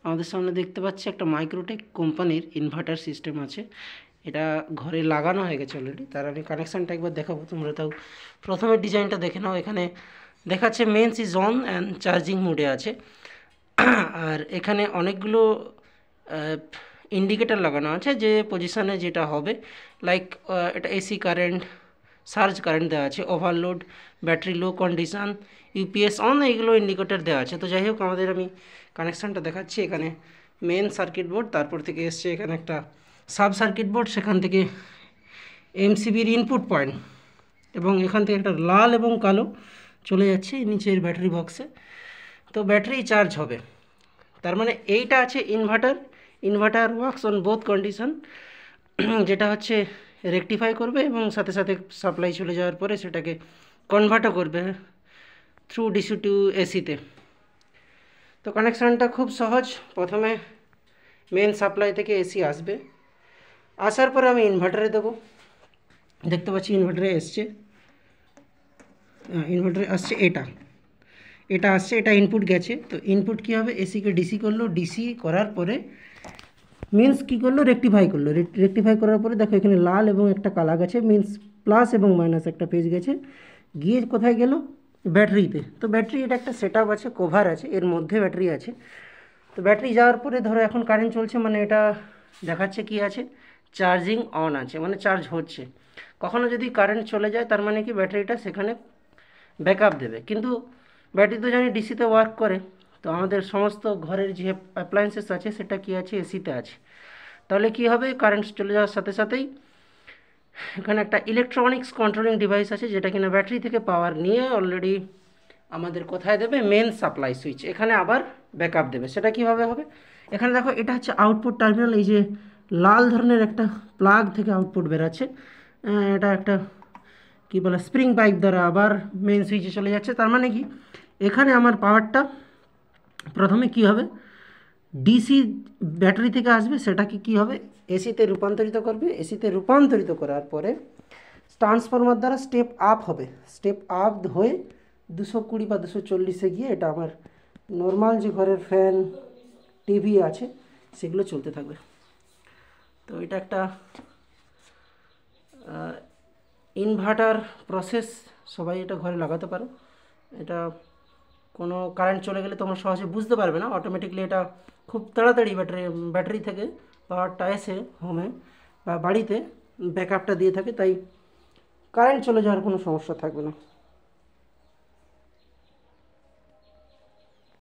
আমাদের সামনে দেখতে পাচ্ছি একটা মাইক্রোটেক কোম্পানির ইনভার্টার সিস্টেম আছে। এটা ঘরে লাগানো হয়ে গেছে অলরেডি। তার আমি কানেকশানটা একবার দেখাবো, তোমরা তাও প্রথমে ডিজাইনটা দেখে নাও। এখানে দেখাচ্ছে mains is on and charging মোডে আছে। আর এখানে অনেকগুলো ইন্ডিকেটার লাগানো আছে যে পজিশানে যেটা হবে, লাইক এটা এসি কারেন্ট, সার্জ কারেন্ট দেওয়া আছে, overload, battery low condition, UPS on, এইগুলো ইন্ডিকেটার দেওয়া আছে। তো যাই হোক, আমাদের আমি কানেকশানটা দেখাচ্ছি। এখানে মেন সার্কিট বোর্ড, তারপর থেকে এসছে এখানে একটা সাব সার্কিট বোর্ড, সেখান থেকে এমসিবির ইনপুট পয়েন্ট, এবং এখান থেকে একটা লাল এবং কালো চলে যাচ্ছে নিচের ব্যাটারি বক্সে। তো ব্যাটারি চার্জ হবে, তার মানে এইটা আছে inverter. Inverter works on both condition, যেটা হচ্ছে রেকটিফাই করবে এবং সাথে সাথে সাপ্লাই চলে যাওয়ার পরে সেটাকে কনভার্টও করবে থ্রু ডিসি টু এসিতে। তো কানেকশানটা খুব সহজ। প্রথমে মেন সাপ্লাই থেকে এসি আসবে, আসার পরে আমি ইনভার্টারে দেবো। দেখতে পাচ্ছি ইনভার্টারে এসছে, ইনভার্টারে আসছে এটা আসছে, এটা ইনপুট গেছে। তো ইনপুট কী হবে, এসিকে ডিসি করলো, ডিসি করার পরে মিন্স কী করলো, রেকটিফাই করলো। রেকটিফাই করার পরে দেখো এখানে লাল এবং একটা কালা গেছে, মিন্স প্লাস এবং মাইনাস একটা পেজ গেছে, গিয়ে কোথায় গেল, ব্যাটারিতে। তো ব্যাটারি, এটা একটা সেট আপ আছে, কভার আছে, এর মধ্যে ব্যাটারি আছে। তো ব্যাটারি যাওয়ার পরে ধরো এখন কারেন্ট চলছে, মানে এটা দেখাচ্ছে কি আছে, চার্জিং অন আছে, মানে চার্জ হচ্ছে। কখনো যদি কারেন্ট চলে যায় তার মানে কি ব্যাটারিটা সেখানে ব্যাকআপ দেবে। কিন্তু ব্যাটারি তো জানি ডিসিতে ওয়ার্ক করে, তো আমাদের সমস্ত ঘরের যে অ্যাপ্লায়েন্সেস আছে সেটা কি আছে, এসিতে আছে। তাহলে কি হবে, কারেন্ট চলে যাওয়ার সাথে সাথেই এখানে একটা ইলেকট্রনিক্স কন্ট্রোলিং ডিভাইস আছে, যেটা কিনা ব্যাটারি থেকে পাওয়ার নিয়ে অলরেডি আমাদের কোথায় দেবে, মেন সাপ্লাই সুইচ, এখানে আবার ব্যাকআপ দেবে। সেটা কিভাবে হবে, এখানে দেখো এটা হচ্ছে আউটপুট টার্মিনাল। এই যে লাল ধরনের একটা প্লাগ থেকে আউটপুট বেরাচ্ছে, এটা একটা কী বলে স্প্রিং পাইপ দ্বারা আবার মেন সুইচে চলে যাচ্ছে। তার মানে কি, এখানে আমার পাওয়ারটা প্রথমে কি হবে, ডিসি ব্যাটারি থেকে আসবে, সেটাকে কি হবে, এসিতে রূপান্তরিত করবে। এসিতে রূপান্তরিত করার পরে ট্রান্সফরমার দ্বারা স্টেপ আপ হবে, স্টেপ আপ হয়ে 220 বা 240-এ গিয়ে এটা আমার নর্মাল যে ঘরের ফ্যান, টিভি আছে সেগুলো চলতে থাকবে। তো এটা একটা ইনভার্টার প্রসেস, সবাই এটা ঘরে লাগাতে পারো। এটা কোনো কারেন্ট চলে গেলে তোমরা সহজে বুঝতে পারবে না, অটোমেটিকলি এটা খুব তাড়াতাড়ি ব্যাটারি থেকে পাওয়ারটা এসে হোমে বা বাড়িতে ব্যাকআপটা দিয়ে থাকে, তাই কারেন্ট চলে যাওয়ার কোনো সমস্যা থাকবে না।